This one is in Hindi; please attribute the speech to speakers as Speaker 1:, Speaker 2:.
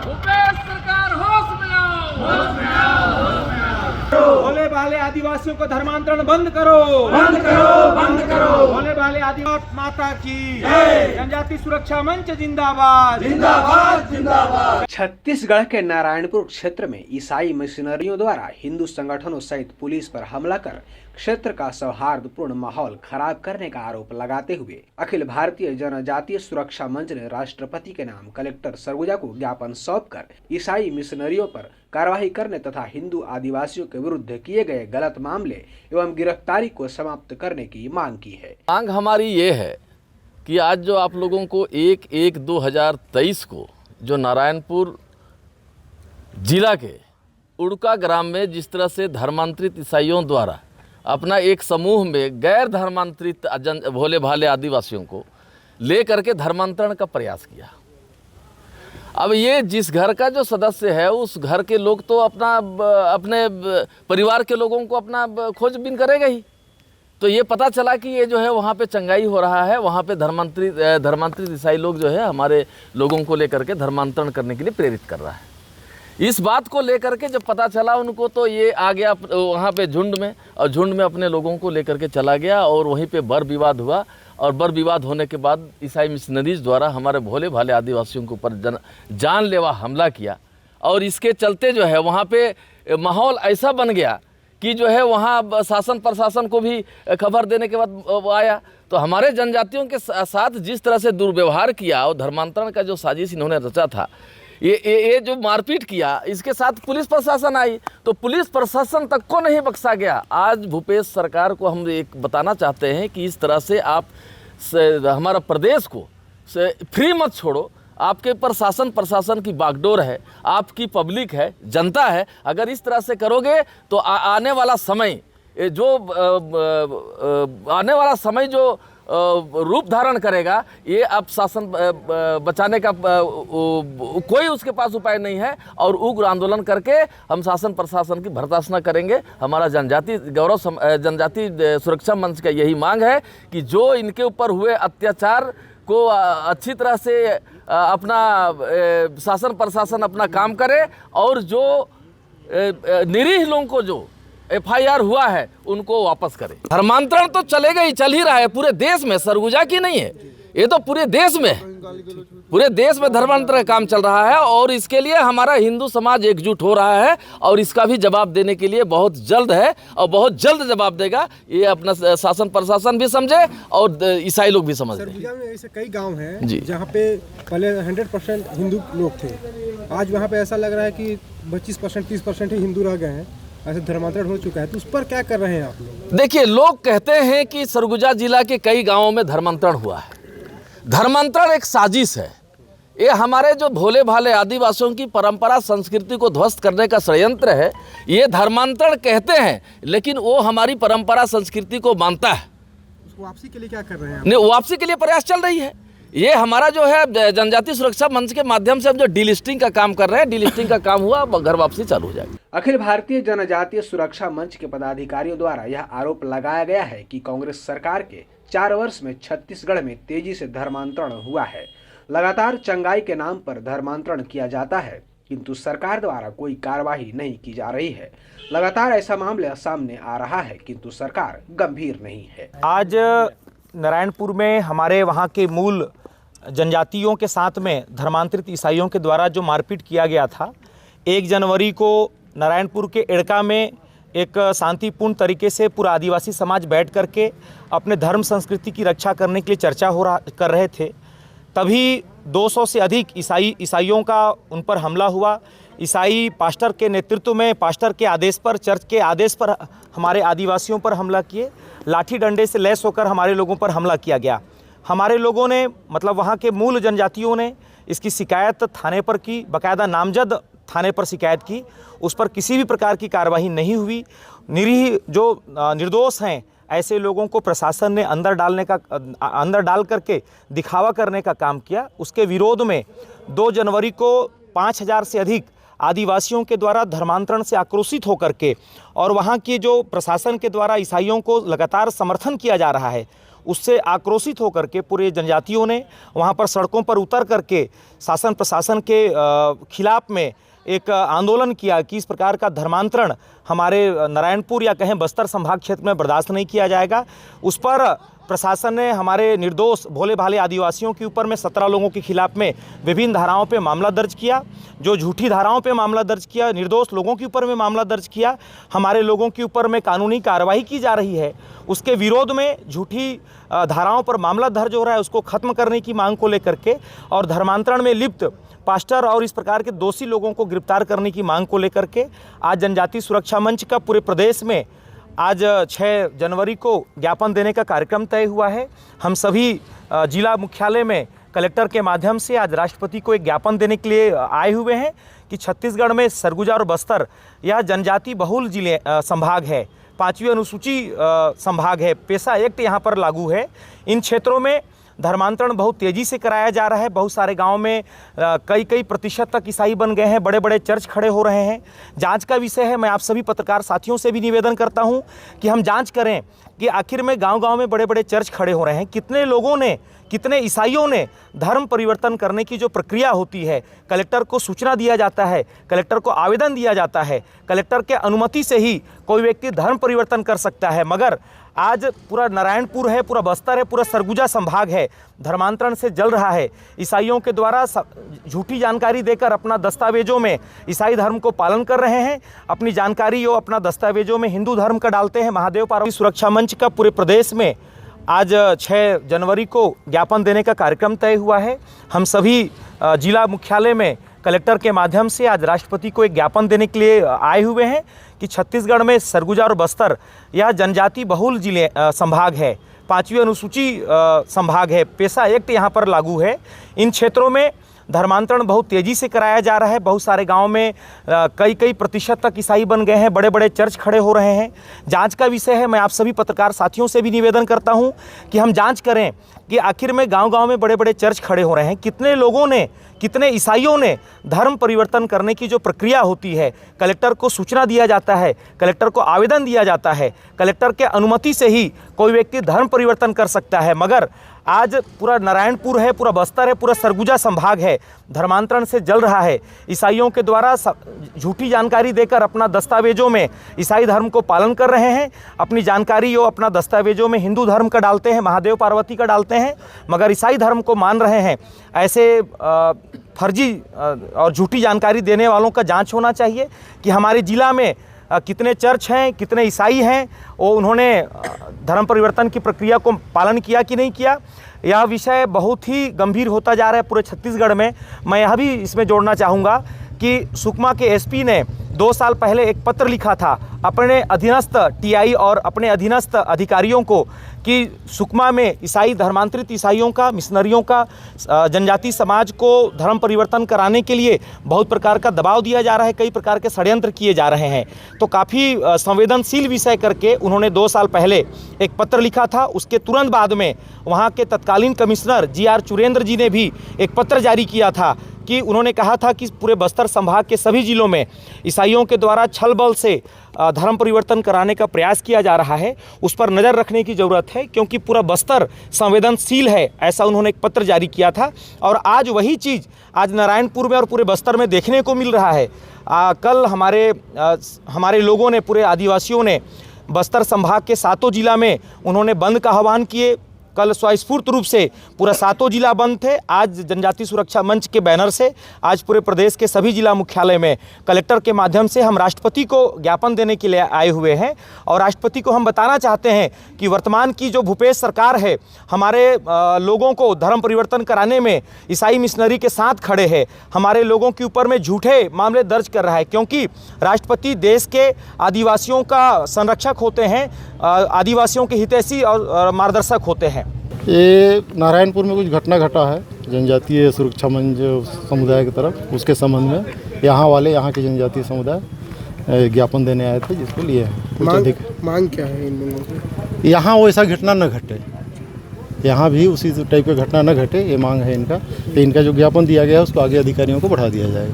Speaker 1: भूपेश सरकार होश में आओ, होश में आओ, होश में आओ।
Speaker 2: भोले भाले आदिवासियों को धर्मांतरण बंद करो,
Speaker 1: बंद करो, बंद करो।
Speaker 2: भोले भाले आदिवासी माता की जय। जनजाति सुरक्षा मंच जिंदाबाद,
Speaker 1: जिंदाबाद, जिंदाबाद।
Speaker 3: छत्तीसगढ़ के नारायणपुर क्षेत्र में ईसाई मिशनरियों द्वारा हिंदू संगठनों सहित पुलिस पर हमला कर क्षेत्र का सौहार्दपूर्ण माहौल खराब करने का आरोप लगाते हुए अखिल भारतीय जनजातीय सुरक्षा मंच ने राष्ट्रपति के नाम कलेक्टर सरगुजा को ज्ञापन सौंपकर ईसाई मिशनरियों पर कार्रवाई करने तथा हिंदू आदिवासियों के विरुद्ध किए गए गलत मामले एवं गिरफ्तारी को समाप्त करने की मांग की है।
Speaker 4: मांग हमारी ये है कि आज जो आप लोगों को 1/1/2023 को जो नारायणपुर जिला के उड़का ग्राम में जिस तरह से धर्मांतरित ईसाइयों द्वारा अपना एक समूह में गैर धर्मांतरित भोले भाले आदिवासियों को ले करके धर्मांतरण का प्रयास किया। अब ये जिस घर का जो सदस्य है उस घर के लोग तो अपने परिवार के लोगों को अपना खोजबीन करेगा ही। तो ये पता चला कि ये जो है वहाँ पे चंगाई हो रहा है, वहाँ पे धर्मांतरित ईसाई लोग जो है हमारे लोगों को लेकर के धर्मांतरण करने के लिए प्रेरित कर रहा है। इस बात को लेकर के जब पता चला उनको तो ये आ गया वहाँ पे झुंड में, और झुंड में अपने लोगों को लेकर के चला गया और वहीं पे बर विवाद हुआ। और बर विवाद होने के बाद ईसाई मिशनरीज द्वारा हमारे भोले भाले आदिवासियों के ऊपर जानलेवा हमला किया। और इसके चलते जो है वहाँ पे माहौल ऐसा बन गया कि जो है वहाँ शासन प्रशासन को भी खबर देने के बाद वो आया। तो हमारे जनजातियों के साथ जिस तरह से दुर्व्यवहार किया और धर्मांतरण का जो साजिश इन्होंने रचा था, ये जो मारपीट किया, इसके साथ पुलिस प्रशासन आई तो पुलिस प्रशासन तक को नहीं बख्शा गया। आज भूपेश सरकार को हम एक बताना चाहते हैं कि इस तरह से आप हमारा प्रदेश को फ्री मत छोड़ो। आपके ऊपर शासन प्रशासन की बागडोर है, आपकी पब्लिक है, जनता है। अगर इस तरह से करोगे तो आने वाला समय जो रूप धारण करेगा, ये अब शासन बचाने का कोई उसके पास उपाय नहीं है। और उग्र आंदोलन करके हम शासन प्रशासन की भर्त्सना करेंगे। हमारा जनजाति सुरक्षा मंच का यही मांग है कि जो इनके ऊपर हुए अत्याचार को अच्छी तरह से अपना शासन प्रशासन अपना काम करे और जो निरीह लोगों को जो FIR हुआ है उनको वापस करें। धर्मांतरण तो चलेगा ही, चल ही रहा है पूरे देश में, सरगुजा की नहीं है, ये तो पूरे देश में है। पूरे देश में धर्मांतरण का काम चल रहा है और इसके लिए हमारा हिंदू समाज एकजुट हो रहा है और इसका भी जवाब देने के लिए बहुत जल्द है और बहुत जल्द जवाब देगा। ये अपना शासन प्रशासन भी समझे और ईसाई लोग भी समझ लें।
Speaker 5: सरगुजा में ऐसे कई गांव हैं जहाँ पे पहले 100% हिंदू लोग थे, आज वहाँ पे ऐसा लग रहा है कि 25% 30% ही हिंदू रह गए हैं, ऐसे धर्मांतरण हो चुका है। तो उस पर क्या कर रहे हैं आप लोग?
Speaker 4: देखिए, लोग कहते हैं कि सरगुजा जिला के कई गांवों में धर्मांतरण हुआ है। धर्मांतरण एक साजिश है। ये हमारे जो भोले भाले आदिवासियों की परंपरा संस्कृति को ध्वस्त करने का षड्यंत्र है। ये धर्मांतरण कहते हैं लेकिन वो हमारी परंपरा संस्कृति को मानता है।
Speaker 5: उसको वापसी के लिए क्या कर रहे हैं?
Speaker 4: नहीं, वापसी के लिए प्रयास चल रही है। ये हमारा जो है जनजाति सुरक्षा मंच के माध्यम से हम जो डीलिस्टिंग का काम कर रहे हैं, डीलिस्टिंग का काम हुआ, घर वापसी चालू हो जाएगी।
Speaker 3: अखिल भारतीय जनजातीय सुरक्षा मंच के पदाधिकारियों द्वारा यह आरोप लगाया गया है कि कांग्रेस सरकार के 4 वर्ष में छत्तीसगढ़ में तेजी से धर्मांतरण हुआ है। लगातार चंगाई के नाम पर धर्मांतरण किया जाता है किंतु सरकार द्वारा कोई कार्रवाई नहीं की जा रही है। लगातार ऐसा मामला सामने आ रहा है किंतु सरकार गंभीर नहीं है।
Speaker 2: आज नारायणपुर में हमारे वहाँ के मूल जनजातियों के साथ में धर्मांतरित ईसाइयों के द्वारा जो मारपीट किया गया था, 1 जनवरी को नारायणपुर के एड़का में एक शांतिपूर्ण तरीके से पूरा आदिवासी समाज बैठ करके अपने धर्म संस्कृति की रक्षा करने के लिए चर्चा कर रहे थे। तभी 200 से अधिक ईसाइयों का उन पर हमला हुआ। ईसाई पास्टर के नेतृत्व में, पास्टर के आदेश पर, चर्च के आदेश पर हमारे आदिवासियों पर हमला किए। लाठी डंडे से लैस होकर हमारे लोगों पर हमला किया गया। हमारे लोगों ने, मतलब वहाँ के मूल जनजातियों ने इसकी शिकायत थाने पर की, बाकायदा नामजद थाने पर शिकायत की। उस पर किसी भी प्रकार की कार्रवाई नहीं हुई। निरीह जो निर्दोष हैं ऐसे लोगों को प्रशासन ने अंदर डाल करके दिखावा करने का काम किया। उसके विरोध में 2 जनवरी को 5000 से अधिक आदिवासियों के द्वारा धर्मांतरण से आक्रोशित होकर के और वहाँ की जो प्रशासन के द्वारा ईसाइयों को लगातार समर्थन किया जा रहा है उससे आक्रोशित होकर के पूरे जनजातियों ने वहाँ पर सड़कों पर उतर करके शासन प्रशासन के खिलाफ में एक आंदोलन किया कि इस प्रकार का धर्मांतरण हमारे नारायणपुर या कहें बस्तर संभाग क्षेत्र में बर्दाश्त नहीं किया जाएगा। उस पर प्रशासन ने हमारे निर्दोष भोले भाले आदिवासियों के ऊपर में 17 लोगों के खिलाफ में विभिन्न धाराओं पे मामला दर्ज किया, जो झूठी धाराओं पे मामला दर्ज किया, निर्दोष लोगों के ऊपर में मामला दर्ज किया, हमारे लोगों के ऊपर में कानूनी कार्रवाई की जा रही है। उसके विरोध में झूठी धाराओं पर मामला दर्ज हो रहा है, उसको खत्म करने की मांग को लेकर के और धर्मांतरण में लिप्त पास्टर और इस प्रकार के दोषी लोगों को गिरफ्तार करने की मांग को लेकर के आज जनजातीय सुरक्षा मंच का पूरे प्रदेश में आज 6 जनवरी को ज्ञापन देने का कार्यक्रम तय हुआ है। हम सभी जिला मुख्यालय में कलेक्टर के माध्यम से आज राष्ट्रपति को एक ज्ञापन देने के लिए आए हुए हैं कि छत्तीसगढ़ में सरगुजा और बस्तर यह जनजाति बहुल जिले संभाग है, 5वीं अनुसूची संभाग है, पेशा एक्ट यहाँ पर लागू है। इन क्षेत्रों में धर्मांतरण बहुत तेज़ी से कराया जा रहा है। बहुत सारे गांव में कई प्रतिशत तक ईसाई बन गए हैं, बड़े बड़े चर्च खड़े हो रहे हैं। जांच का विषय है। मैं आप सभी पत्रकार साथियों से भी निवेदन करता हूं कि हम जांच करें कि आखिर में गांव-गांव में बड़े बड़े चर्च खड़े हो रहे हैं, कितने लोगों ने, कितने ईसाइयों ने धर्म परिवर्तन करने की जो प्रक्रिया होती है, कलेक्टर को सूचना दिया जाता है, कलेक्टर को आवेदन दिया जाता है, कलेक्टर के अनुमति से ही कोई व्यक्ति धर्म परिवर्तन कर सकता है। मगर आज पूरा नारायणपुर है, पूरा बस्तर है, पूरा सरगुजा संभाग है, धर्मांतरण से जल रहा है। ईसाइयों के द्वारा झूठी जानकारी देकर अपना दस्तावेजों में ईसाई धर्म को पालन कर रहे हैं, अपनी जानकारी वो अपना दस्तावेजों में हिंदू धर्म का डालते हैं। महादेव पार्वती सुरक्षा मंच का पूरे प्रदेश में आज 6 जनवरी को ज्ञापन देने का कार्यक्रम तय हुआ है। हम सभी जिला मुख्यालय में कलेक्टर के माध्यम से आज राष्ट्रपति को एक ज्ञापन देने के लिए आए हुए हैं कि छत्तीसगढ़ में सरगुजा और बस्तर यह जनजाति बहुल जिले संभाग है, 5वीं अनुसूची संभाग है, पेशा एक्ट यहाँ पर लागू है। इन क्षेत्रों में धर्मांतरण बहुत तेज़ी से कराया जा रहा है। बहुत सारे गांव में कई प्रतिशत तक ईसाई बन गए हैं, बड़े बड़े चर्च खड़े हो रहे हैं। जांच का विषय है। मैं आप सभी पत्रकार साथियों से भी निवेदन करता हूं कि हम जांच करें कि आखिर में गांव-गांव में बड़े बड़े चर्च खड़े हो रहे हैं, कितने लोगों ने, कितने ईसाइयों ने धर्म परिवर्तन करने की जो प्रक्रिया होती है, कलेक्टर को सूचना दिया जाता है, कलेक्टर को आवेदन दिया जाता है, कलेक्टर के अनुमति से ही कोई व्यक्ति धर्म परिवर्तन कर सकता है। मगर आज पूरा नारायणपुर है, पूरा बस्तर है, पूरा सरगुजा संभाग है, धर्मांतरण से जल रहा है। ईसाइयों के द्वारा झूठी जानकारी देकर अपना दस्तावेजों में ईसाई धर्म को पालन कर रहे हैं, अपनी जानकारी वो अपना दस्तावेजों में हिंदू धर्म का डालते हैं, महादेव पार्वती का डालते हैं, मगर ईसाई धर्म को मान रहे हैं। ऐसे फर्जी और झूठी जानकारी देने वालों का जांच होना चाहिए कि हमारे ज़िला में कितने चर्च हैं, कितने ईसाई हैं, वो उन्होंने धर्म परिवर्तन की प्रक्रिया को पालन किया कि नहीं किया। यह विषय बहुत ही गंभीर होता जा रहा है पूरे छत्तीसगढ़ में। मैं यह भी इसमें जोड़ना चाहूँगा कि सुकमा के एसपी ने 2 साल पहले एक पत्र लिखा था अपने अधीनस्थ टीआई और अपने अधीनस्थ अधिकारियों को कि सुकमा में ईसाई धर्मांतरित ईसाइयों का, मिशनरियों का, जनजाति समाज को धर्म परिवर्तन कराने के लिए बहुत प्रकार का दबाव दिया जा रहा है, कई प्रकार के षड्यंत्र किए जा रहे हैं। तो काफ़ी संवेदनशील विषय करके उन्होंने 2 साल पहले एक पत्र लिखा था। उसके तुरंत बाद में वहाँ के तत्कालीन कमिश्नर GR चुरेंद्र जी ने भी एक पत्र जारी किया था कि उन्होंने कहा था कि पूरे बस्तर संभाग के सभी जिलों में ईसाइयों के द्वारा छल बल से धर्म परिवर्तन कराने का प्रयास किया जा रहा है। उस पर नज़र रखने की ज़रूरत है क्योंकि पूरा बस्तर संवेदनशील है, ऐसा उन्होंने एक पत्र जारी किया था। और आज वही चीज़ आज नारायणपुर में और पूरे बस्तर में देखने को मिल रहा है। कल हमारे लोगों ने, पूरे आदिवासियों ने बस्तर संभाग के 7 जिला में उन्होंने बंद का आह्वान किए। कल स्वस्फूर्त रूप से पूरा 7 जिला बंद थे। आज जनजाति सुरक्षा मंच के बैनर से आज पूरे प्रदेश के सभी जिला मुख्यालय में कलेक्टर के माध्यम से हम राष्ट्रपति को ज्ञापन देने के लिए आए हुए हैं। और राष्ट्रपति को हम बताना चाहते हैं कि वर्तमान की जो भूपेश सरकार है, हमारे लोगों को धर्म परिवर्तन कराने में ईसाई मिशनरी के साथ खड़े हैं, हमारे लोगों के ऊपर में झूठे मामले दर्ज कर रहा है। क्योंकि राष्ट्रपति देश के आदिवासियों का संरक्षक होते हैं, आदिवासियों के हितैषी और मार्गदर्शक होते हैं।
Speaker 6: ये नारायणपुर में कुछ घटना घटा है जनजातीय सुरक्षा मंच समुदाय की तरफ, उसके संबंध में यहाँ के जनजातीय समुदाय ज्ञापन देने आए थे, जिसको लिए
Speaker 5: मांग क्या है इन लोगों की?
Speaker 6: यहाँ वैसा घटना न घटे, यहाँ भी उसी टाइप का घटना न घटे, ये मांग है इनका। तो इनका जो ज्ञापन दिया गया है उसको आगे अधिकारियों को बढ़ा दिया जाएगा।